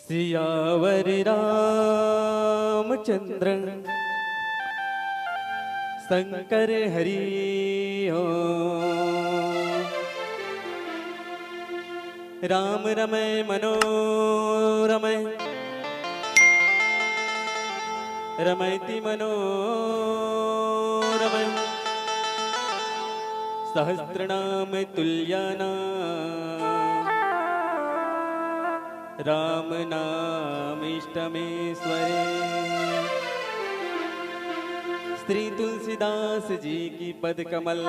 सियावर रामचंद्र शंकर हरि राम रमय मनोरमय रमयति मनोरमय सहस्रनाम तुल्यनाम राम नाम इष्टमेश्वरे। श्री तुलसीदास जी की पद कमल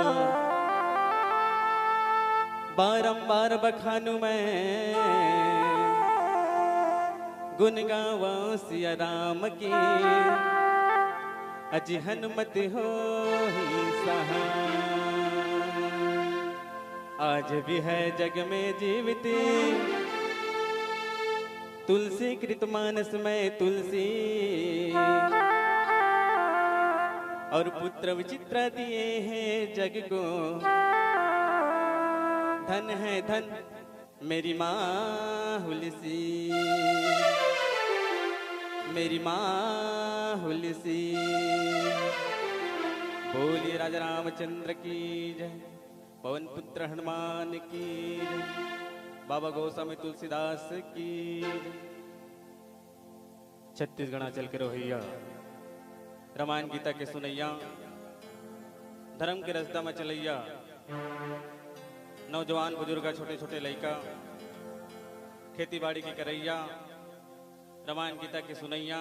बारंबार बखानु मैं गुण गावा सिया राम की अज हनुमत हो ही सहाय। आज भी है जग में जीवित तुलसी कृत मानस में तुलसी और पुत्र विचित्र दिए हैं जग को। धन है धन मेरी माँ हुलसी मेरी माँ हुलसी। बोलिए राजा रामचंद्र की जय, पवन पुत्र हनुमान की जय, बाबा गोस्वामी तुलसीदास की। छत्तीसगढ़ चल के रोहिया रामायण गीता के सुनैया धर्म के रास्ता में चलैया नौजवान बुजुर्ग छोटे छोटे लड़का खेती बाड़ी की करैया रामायण गीता के सुनैया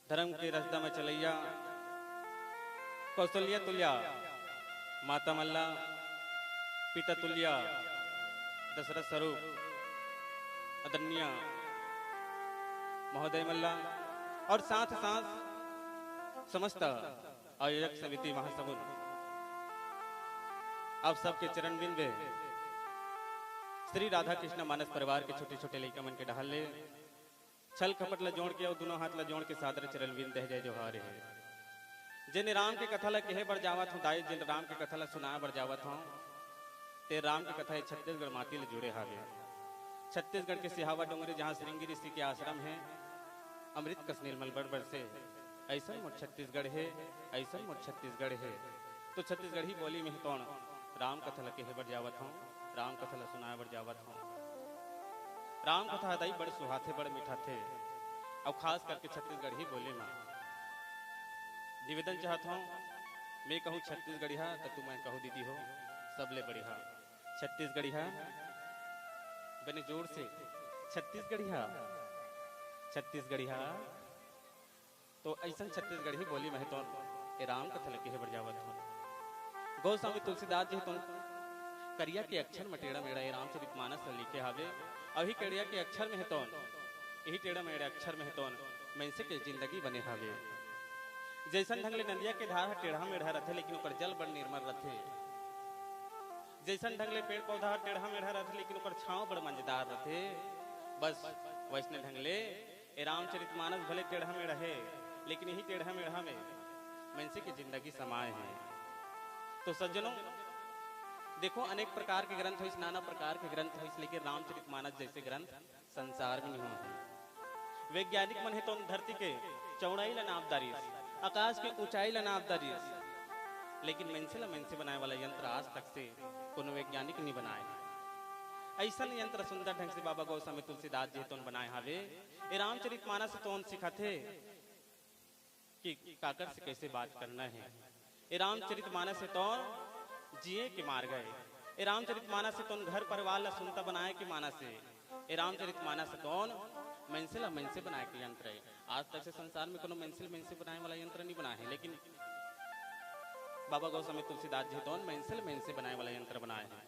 धर्म के रास्ता में चलैया कौशल्या तुल्या माता मल्ला पिता तुल्या दशरथ स्वरूप आदरणीय महोदय मल्ला और साथ साथ समस्त आयोजक समिति महासमुद आप सबके चरण बिंदे श्री राधा कृष्ण मानस परिवार के छोटे छोटे लड़का मन के डहल ले छल कपट ला जोड़ के और दोनों हाथ ला जोड़ के सादर चरण बिंद दे जय जोहार है। जिन राम के कथा ला कहे बढ़ जावत हूँ दाई जिन राम के कथा ला सुना बढ़ जावत हूँ ते राम की कथा छत्तीसगढ़ माटी ले जुड़े हावे। छत्तीसगढ़ के सिहावा डोंगरी जहाँ श्रृंगी ऋषि के आश्रम है अमृत कस नीलमल बड़ से ऐसा मोट छत्तीसगढ़ है ऐसा मोट छत्तीसगढ़ है। तो छत्तीसगढ़ी बोली में तो राम कथा ला कहे बढ़ जावत हूँ राम कथा ला सुनाए बढ़ जावत हूँ। राम कथा दाई बड़ सुहाथे बड़ मीठा थे और खास करके छत्तीसगढ़ी बोली में निवेदन चाहता हूँ मैं कहूँ छत्तीसगढ़िया तो तुम मैं कहूँ दीदी हो सबले बढ़िया छत्तीसगढ़िया बने जोर से छत्तीसगढ़िया छत्तीसगढ़िया। तो ऐसा छत्तीसगढ़ी बोली में तो राम कथा लगे बढ़ जावत हूँ। गोस्वामी तुलसीदास जी तो करिया के अक्षर में टेढ़ा मेढ़ा रामचरितमानस लिखे हावे अभी करिया के अक्षर में तो यही टेढ़ा मेढ़ा अक्षर में तो मैंसे के जिंदगी बने हावे। जैसन ढंग ले नदिया के धार टेढ़ा मेढ़ा रहते लेकिन ऊपर जल बड़ निर्मल रहते। जैसन ढंग ले पेड़ पौधा टेढ़ा मेढ़ा रहते लेकिन ऊपर छांव बड़ मजेदार रहते। बस वैसने ढंग ले रामचरितमानस भले टेढ़ा मेढ़ा है लेकिन यही टेढ़ा मेढ़ा में मैंसे की जिंदगी समाये है। तो सज्जनों देखो अनेक प्रकार के ग्रंथ हो नाना प्रकार के ग्रंथ हो लेकिन रामचरितमानस जैसे ग्रंथ संसार में नहीं होते। वैज्ञानिक मन है तो धरती के चौड़ाई ला नापदारी आकाश के ऊंचाई ला नापदारी लेकिन मैंसे बनाए वाला यंत्र आज तक से कोनो वैज्ञानिक नहीं बनाए। ऐसा यंत्र सुंदर ढंग से बाबा गोस्वामी तुलसीदास जी तो बनाए हावे। रामचरितमानस तो सिखाते कि काकर से कैसे बात करना है। रामचरितमानस से तो जिए के मार गए। रामचरितमानस से तो घर परिवार ला सुनता बनाए के मानस है। रामचरितमानस से तो मैंसे बनाए के यंत्र है। आज तक से संसार में कोनो मैंसे बनाए वाला यंत्र नहीं बना है लेकिन बाबा गोस्वामी तुलसीदास जी तो मैंसे बनाए वाला यंत्र बनाए हैं।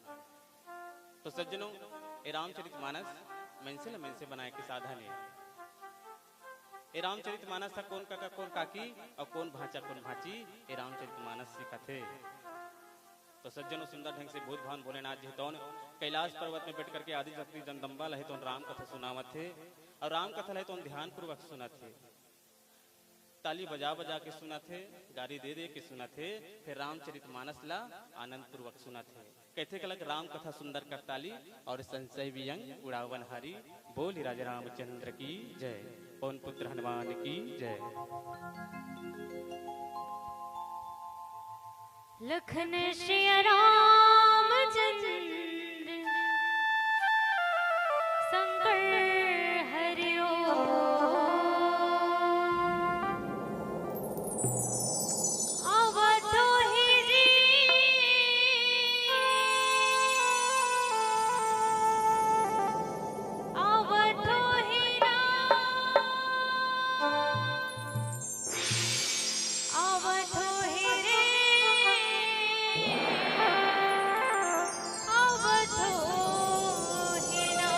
तो सज्जनों रामचरितमानस मैंसे बनाए के साधन है। रामचरितमानस था कौन काका कौन काकी और कौन भाचा कौन भाची रामचरितमानस सिखाते। तो सज्जनों सुंदर ढंग से भूत भान भोलेनाथ जी तो कैलाश पर्वत में बैठ करके आदि शक्ति जगदम्बा लहे तो राम कथा सुनावत थे और राम कथा लहे तो ध्यान पूर्वक सुना थे। ताली बजा बजा के सुना थे गाड़ी दे दे के सुना थे फिर रामचरितमानस ला आनंद पूर्वक सुना थे। कैथे कलक राम कथा सुंदर करताली और संशय वियंग उड़ावन हारी। बोली राजा रामचंद्र की जय, पवन पुत्र हनुमान की जय। लखन श्री रामचंद्र संकर हरिओ, अवधो हिरी अवधो हिरा अवधो हिरे अवधो हिरा।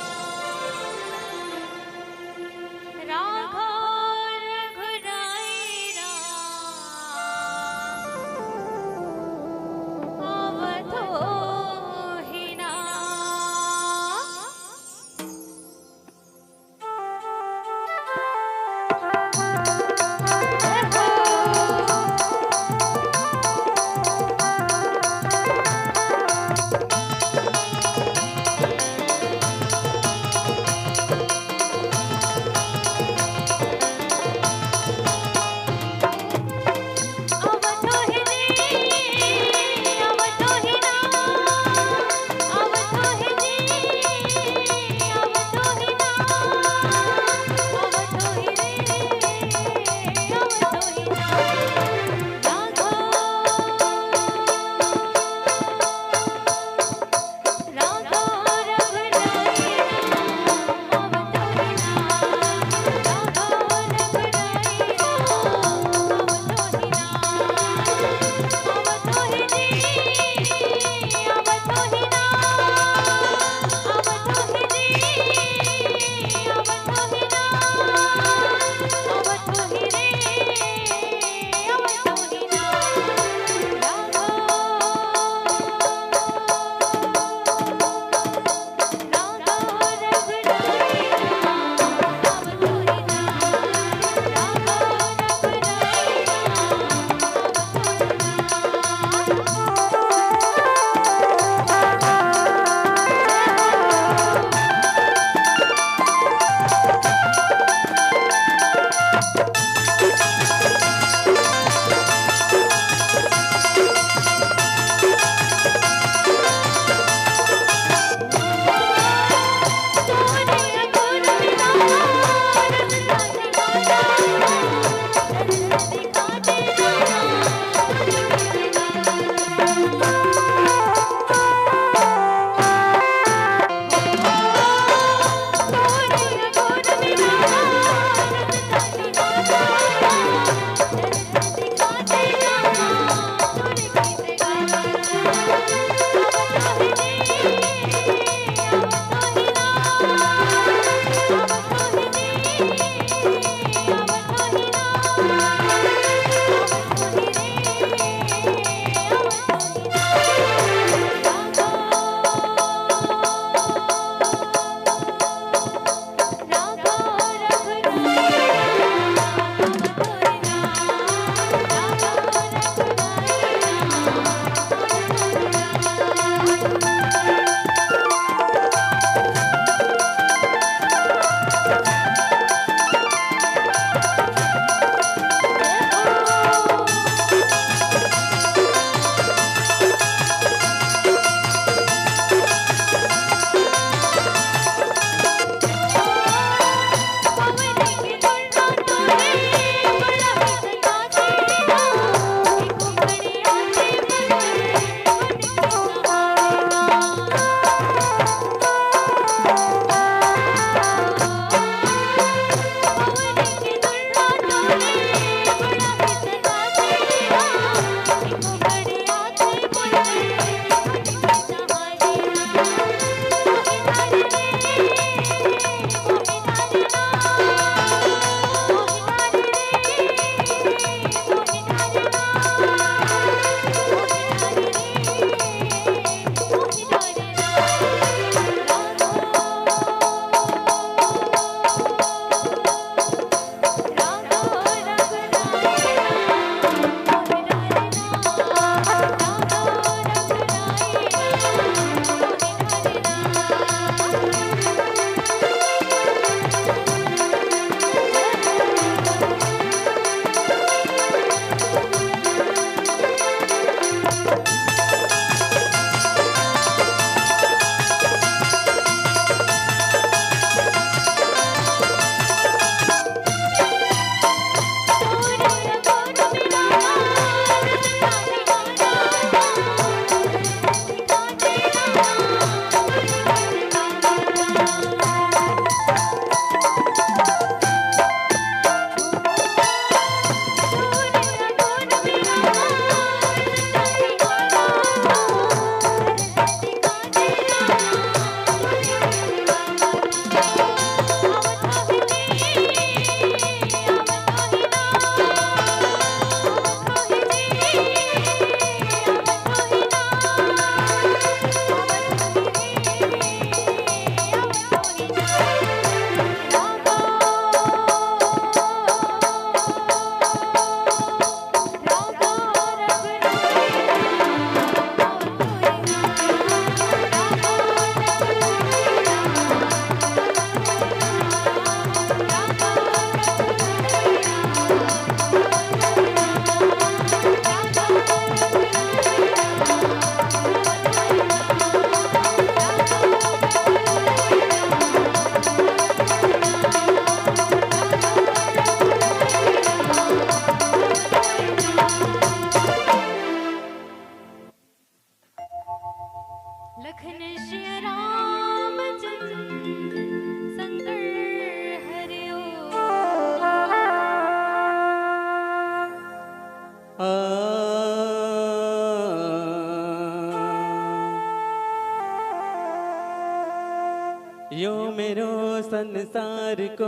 संसार को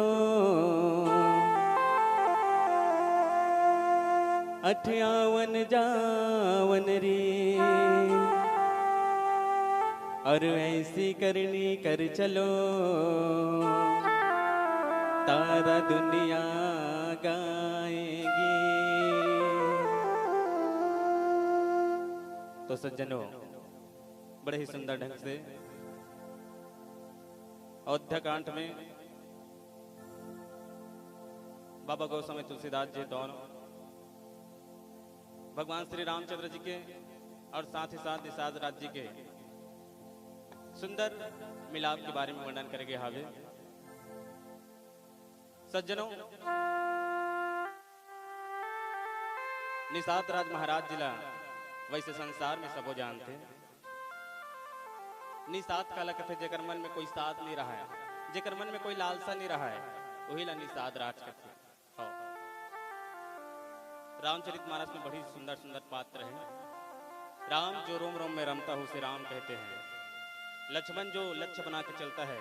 58 जावन रे, और ऐसी करनी कर चलो तारा दुनिया गाएगी। तो सज्जनों, बड़े ही सुंदर ढंग से अयोध्या कांड में बाबा गोस्वामी तुलसीदास जी दोनों भगवान श्री रामचंद्र जी के और साथ ही साथ निषाद राज जी के सुंदर मिलाप के बारे में वर्णन करेंगे। हावे सज्जनों, निषाद राज महाराज जिला वैसे संसार में सबो जानते हैं। निषाद काला कहते जेकर मन में कोई साथ नहीं रहा है, जेकर मन में कोई लालसा नहीं रहा है, वही ला निषाद राज कहते हैं। रामचरितमानस में बड़ी सुंदर सुंदर पात्र हैं। राम जो रोम रोम में रमता है उसे राम कहते हैं। लक्ष्मण जो लक्ष्य बना के चलता है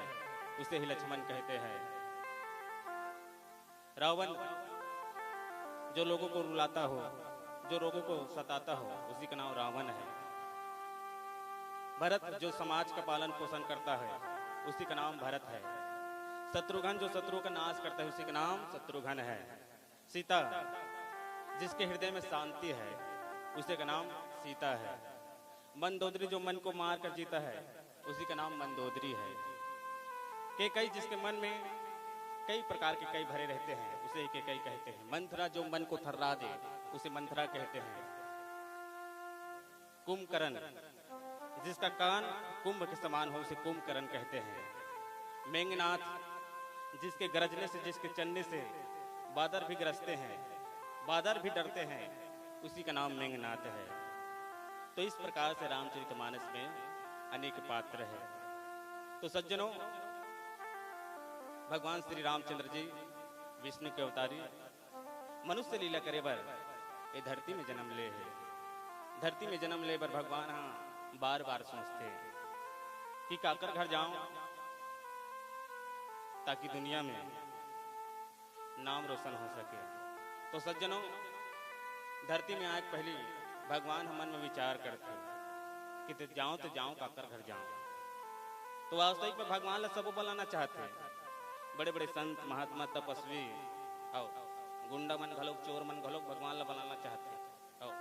उसे ही लक्ष्मण कहते हैं। रावण जो लोगों को रुलाता हो, जो लोगों को सताता हो, उसी का नाम रावण है। भरत जो समाज का पालन पोषण करता है उसी का नाम भरत है। शत्रुघ्न जो शत्रु का नाश करता है उसी का नाम शत्रुघ्न है। सीता जिसके हृदय में शांति है उसी का नाम सीता है। मंदोदरी जो मन को मार कर जीता है उसी का नाम मंदोदरी है। केकई जिसके मन में कई प्रकार के कई भरे रहते हैं उसे केकई कहते हैं। मंथरा जो मन को थर्रा दे उसे मंथरा कहते हैं। कुंभकर्ण जिसका कान कुंभ के समान हो उसे कुंभकर्ण कहते हैं। मेघनाथ जिसके गरजने से, जिसके चलने से बादर भी गरजते हैं, बादर भी डरते हैं, उसी का नाम मेघनाथ है। तो इस प्रकार से रामचरितमानस में अनेक पात्र हैं। तो सज्जनों, भगवान श्री रामचंद्र जी विष्णु के अवतारी मनुष्य लीला करे बर ये धरती में जन्म ले है। धरती में जन्म ले बर भगवान हाँ बार बार सोचते कि काकर घर जाऊं ताकि दुनिया में नाम रोशन हो सके। तो सज्जनों, धरती में आए पहली भगवान हम मन में विचार करते कि तो जाऊं काकर घर जाऊं। तो वास्तविक में भगवान ला सबो बुलाना चाहते हैं। बड़े बड़े संत महात्मा तपस्वी आओ गुंडा मन घलोक, चोर मन घलोक भगवान ला बनाना चाहते। आओ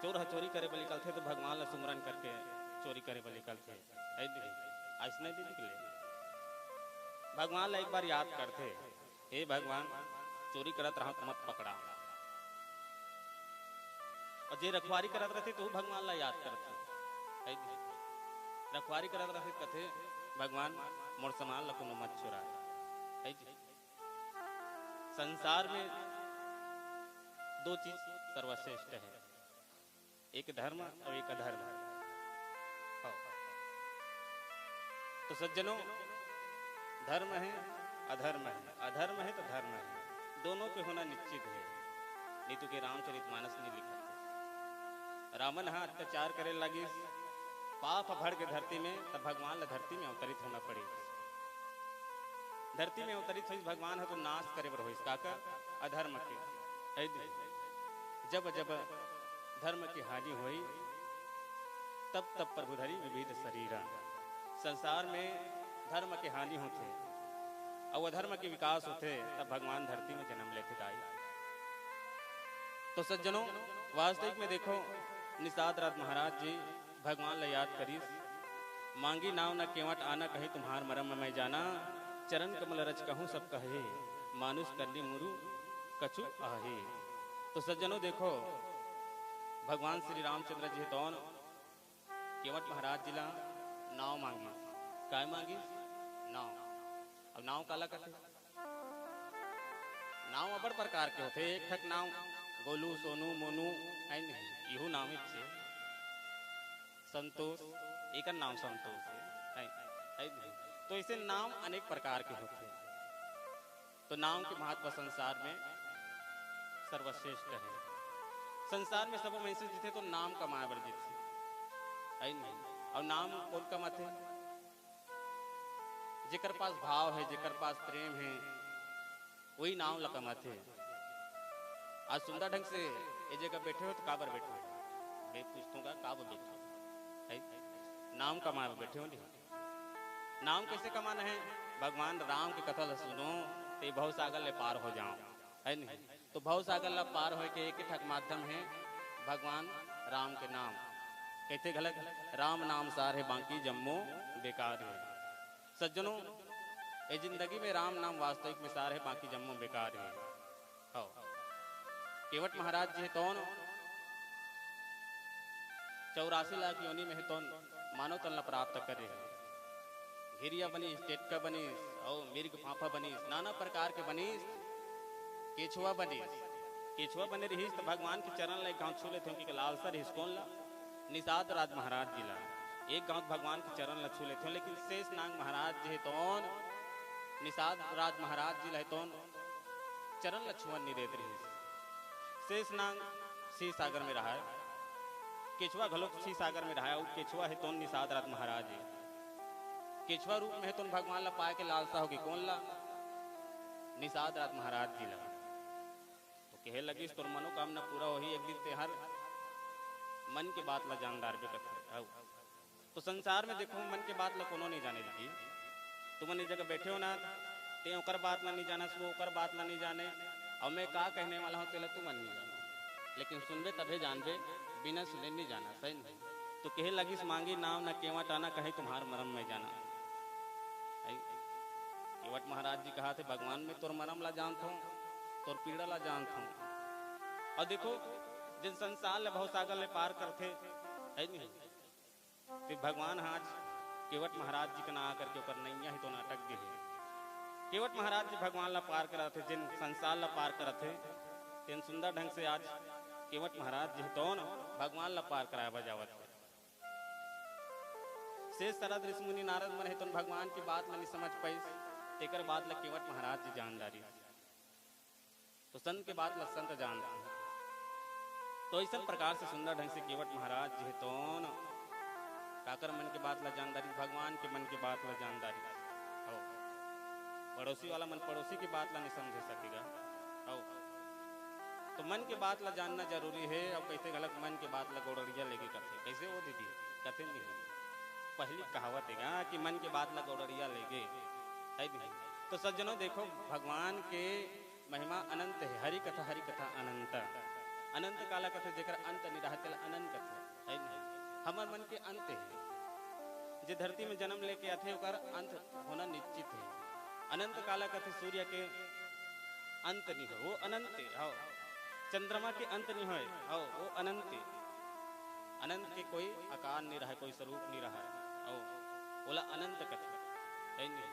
चोर चोरी करे बल निकलते तो भगवान ला सुमरन करके चोरी करे बल निकलते। ऐसा नहीं निकले, भगवान ला एक बार याद करते, हे भगवान चोरी करत रहा तो मत पकड़ा। और जे रखवारी करत रहते तो भगवान ला याद करते। रखवारी करत रहते कथे भगवान मोर सामान ला कोनो मत चुराए। संसार में दो चीज सर्वश्रेष्ठ है, एक धर्म और एक अधर्म। तो सज्जनों, धर्म है अधर्म है, अधर्म है तो धर्म है, दोनों पे होना निश्चित है। नहीं तो के रामचरितमानस नहीं लिखा रावण हाँ अत्याचार करे लगी, पाप भर के धरती में, तब भगवान ला धरती में अवतरित होना पड़े। धरती में अवतरित हुई भगवान है तो नाश करे बर होइस काका अधर्म के। जब जब धर्म की हानि हुई तब तब प्रभु धरी विविध शरीरा। संसार में धर्म की हानि होते और अधर्म के विकास होते तब भगवान धरती में जन्म लेते दाई। तो सज्जनों, वास्तविक में देखो निषाद राज महाराज जी भगवान ला याद करीस, मांगी नाव न केवट आना कहे तुम्हार मरम मैं जाना, चरण कमल रच कहूँ सब कहे मानुष करनी मुरु कछु आहे। तो सज्जनों देखो, भगवान श्री रामचंद्र जी तो केवट महाराज जिला नाव मांगी, काय मांगी नाव। अब नाव काला कहते, नाव अबर प्रकार के होते। एक ठक नाव गोलू सोनू मोनू है नहीं, इहू नाम छे संतोष, एक नाम संतोष है नहीं। तो इसे नाम अनेक प्रकार के होते। तो नाम के महत्व संसार में सर्वश्रेष्ठ है। संसार में सब में से जीते तो नाम कमाए बर जीते है नहीं। और नाम कौन कमाते, जेकर पास भाव है, जेकर पास प्रेम है, वही नाम लकमाते। आज सुंदर ढंग से ये जगह बैठे हो तो काबर बैठे हो, मैं पूछूंगा काबर बैठे हो, नाम कमाए बैठे हो नहीं। नाम कैसे कमाना है? भगवान राम की कथा ल सुनो तो भव सागर ले पार हो जाओ, है नहीं? तो भव सागर ला पार हो के एक ही ठक माध्यम है भगवान राम के नाम। कहते गलत, राम नाम सार है बाकी जम्मो बेकार है। सज्जनों, ये जिंदगी में राम नाम वास्तविक में सार है, बाकी जम्मो बेकार है। हो केवट महाराज जी है तो 84 लाख योनि में है तो मानव तल प्राप्त करे। घिरिया बनीस, टेटका बनीस, और मिर्ग फाफा बनीस, नाना प्रकार के बनीस, केछुआ बनीस। केछुआ बने रही तो भगवान के चरण ला एक गांव छू लेते कि लालसा रही कौन ला? निषाद राज महाराज जी ला एक गांव भगवान के चरण ला छू लेते। लेकिन शेष नाग महाराज जी है तो निषाद राज महाराज जी ला तो चरण ला छुअन नहीं देते रही। शेष नाग सी सागर में रहा है, केछुआ घलोक सी सागर में रहा है। और केछुआ है तो निषाद राज महाराज जी केछुआ रूप में है तो भगवान ला पाए के लालसा होगी कौन ला? निषाद राज महाराज जी ला। तो कहे लगी तोर मनोकामना पूरा हो ही एक दिन ते हर मन के बात ला जानदार भी करते। तो संसार में देखो मन के बात ला कोनो नहीं जाने दी। तुम इस जगह बैठे हो ना, ते ओकर बात ला नहीं जाना, वो ओकर बात ला नहीं जाने, और मैं का कहने वाला हूँ तेला तुम नहीं जाना। लेकिन सुनबे तभे जानबे, बिना सुने नहीं जाना, सही नहीं? तो कहे लगी मांगी नाम न केवट आना, कहे तुम्हार मरम में जाना। केवट महाराज जी कहा थे भगवान में तोर मरम ला जानता हूँ, तोर पीड़ा ला जानता हूँ। और देखो जिन संसार ले बहुत सागर ले पार करते है नहीं, फिर भगवान आज केवट महाराज जी का ना आकर के ऊपर नैया ही तो नाटक भी है। केवट महाराज जी भगवान ला पार करा थे, जिन संसार ला पार करा थे, तीन सुंदर ढंग से आज केवट महाराज जी तो भगवान ला पार कराया बजावत है। शेष सरद ऋषि मुनि नारद मन है तो भगवान की बात ला नहीं समझ पाई, तेकर बात ला केवट महाराज जी जानदारी। तो संत के बात ला संत जानते हैं। तो इस प्रकार से सुंदर ढंग से केवट महाराज जी तो काकर मन की बात ला जानदारी, भगवान के मन की बात ला जानदारी। हो पड़ोसी वाला मन पड़ोसी की बात ला नहीं समझ सकेगा। हो तो मन की बात ला जानना जरूरी है। और कैसे गलत मन की बात ला गौड़िया लेके करते, कैसे वो दीदी कहते नहीं है। पहली कहावत है कि मन की बात ला गौड़िया लेगे, है नहीं? तो सज्जनों देखो भगवान के महिमा अनंत है। हरि कथा अनंत। अनंत काला कथे जेकर अंत नहीं रहते अनंत कथे, है नहीं? हमार मन के अंत है। जे धरती में जन्म लेके आते ओकर अंत होना निश्चित है। अनंत काला कथे सूर्य के अंत नहीं हो, वो अनंत है। चंद्रमा के अंत नहीं हो, वो अनंत। अनंत के कोई आकार नहीं रहा, कोई स्वरूप नहीं रहा, बोला अनंत कथा, है नहीं?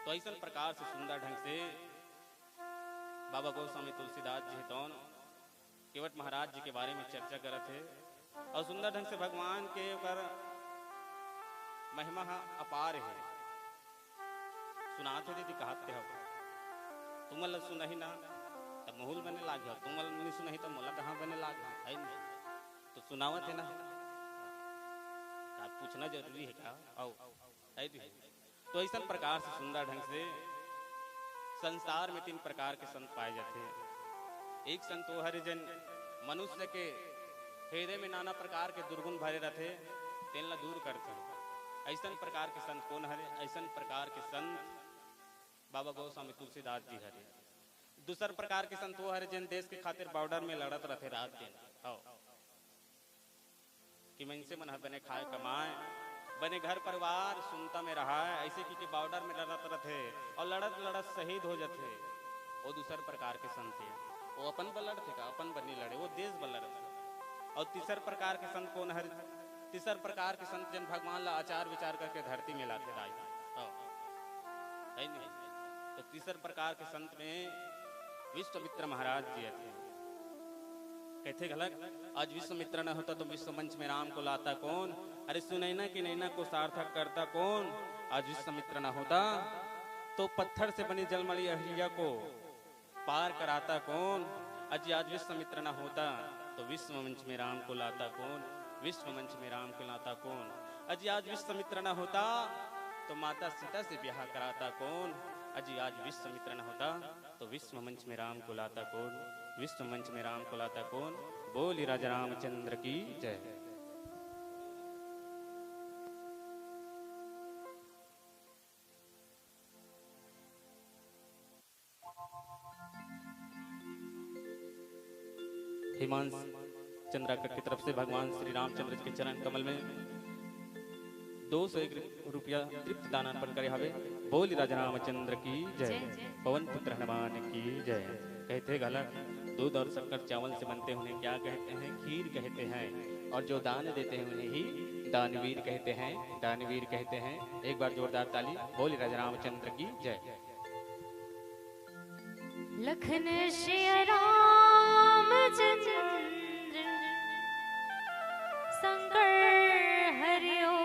तो ऐसा प्रकार से सुंदर ढंग से बाबा गोस्वामी तुलसीदास जी तो केवट महाराज जी के बारे में चर्चा करत है। और सुंदर ढंग से भगवान के ऊपर महिमा अपार है। सुनाते दीदी कहते हो तुम सुनही ना तब महूल बने लाग, तुम नहीं सुनही तो मोला कहाँ बने लाग, है नहीं? तो सुनावत है ना, आप पूछना जरूरी है क्या? आओ है दीदी। तो इस प्रकार से सुंदर ढंग से संसार में 3 प्रकार के संत पाए जाते हैं। एक संत वो हरिजन मनुष्य के हृदय में नाना प्रकार के दुर्गुण भरे रहते, तेन ला दूर करते हैं। ऐसा प्रकार के संत कौन हरे? ऐसा प्रकार के संत बाबा गोस्वामी तुलसीदास जी हरे। दूसर प्रकार के संत वो हरे जिन देश के खातिर बॉर्डर में लड़त रहते रात दिन, कि मनसे मन बने खाए कमाए, बने घर परिवार सुनता में रहा है, ऐसे कि बॉर्डर में लड़त रहते और लड़त लड़त शहीद हो जाते। वो दूसर प्रकार के संत है, वो अपन बल लड़ते का अपन बनी लड़े, वो देश बल लड़ते। और तीसर प्रकार के संत कौन है? तीसर प्रकार के संत जन भगवान ला आचार विचार करके धरती में लाते राय, है नहीं? तो तीसर प्रकार के संत में विश्वामित्र महाराज जी थे। कहते गलत आज विश्वामित्र न होता तो विश्व मंच में राम को लाता कौन? अरे सुनैना की नैना को सार्थक करता कौन? आज विश्वामित्र न होता तो पत्थर से बनी जलमणि अहिल्या को पार कराता कौन? आज विश्वामित्र न होता तो विश्व मंच में राम को लाता कौन? विश्व मंच में राम को लाता कौन? आज विश्वामित्र न होता तो माता सीता से ब्याह कराता कौन। अजी आज विश्वामित्र न होता तो विश्व मंच में राम को लाता कौन। विश्व मंच में राम को लाता कौन। बोली राजा रामचंद्र की जय। हिमांश चंद्राकर की तरफ से भगवान श्री रामचंद्र के चरण कमल में 201 रुपया तृप्त दान अर्पण करे हवे। बोली राजा रामचंद्र की जय। पवन पुत्र हनुमान की जय। कहते गलत दूध और शक्कर चावल से बनते उन्हें क्या कहते हैं, खीर कहते हैं। और जो दान देते हैं उन्हें ही दानवीर कहते हैं, दानवीर कहते हैं। एक बार जोरदार ताली। बोली राजा रामचंद्र की जय। लखन श्री रामचंद्र शंकर हरिओ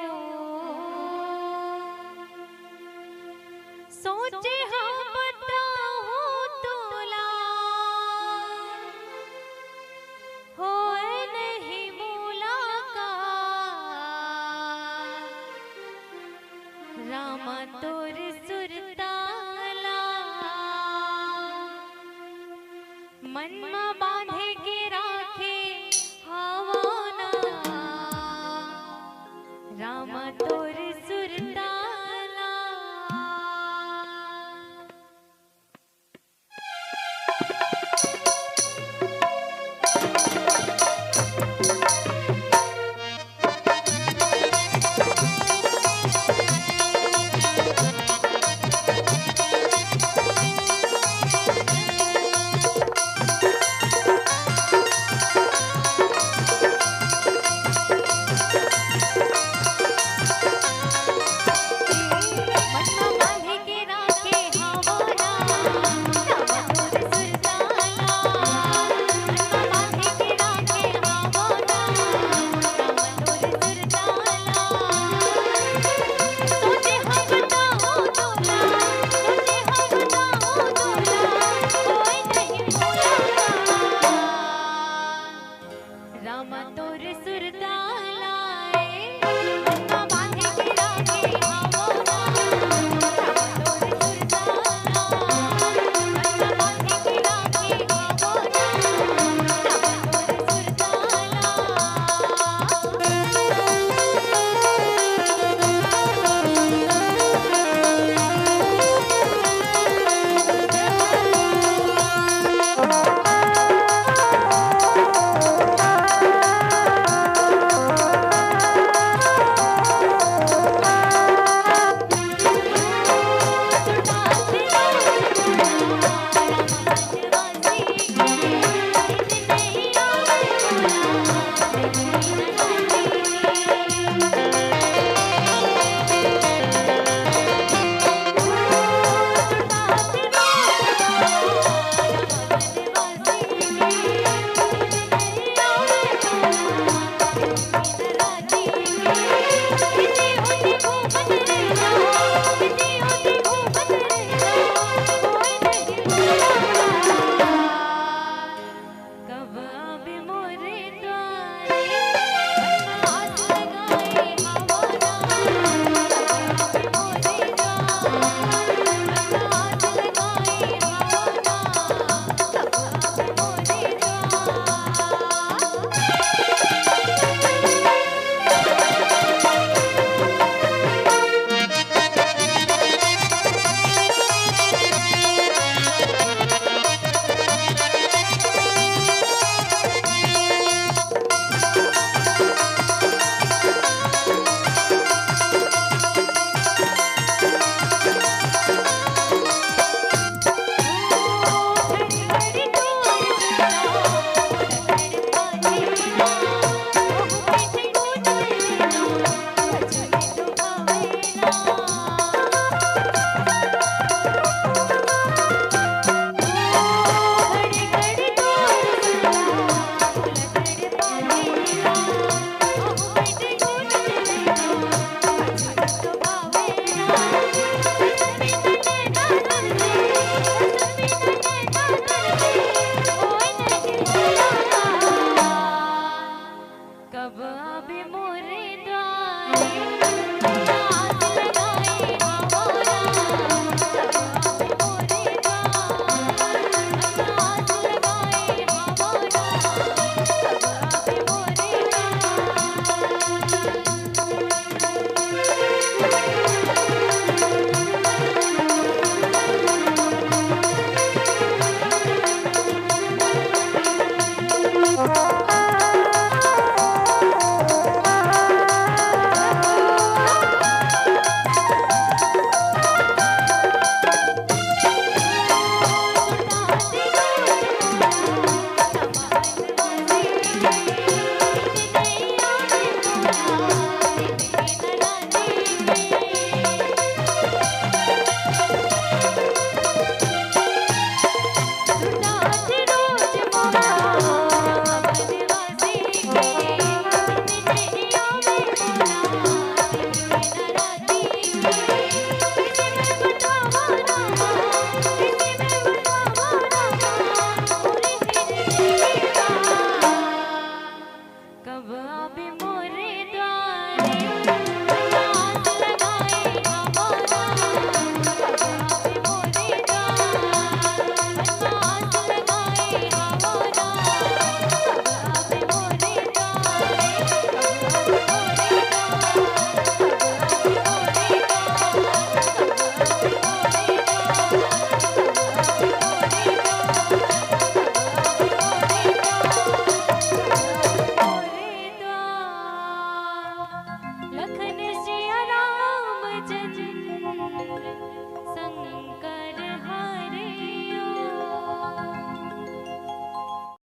सोचे हम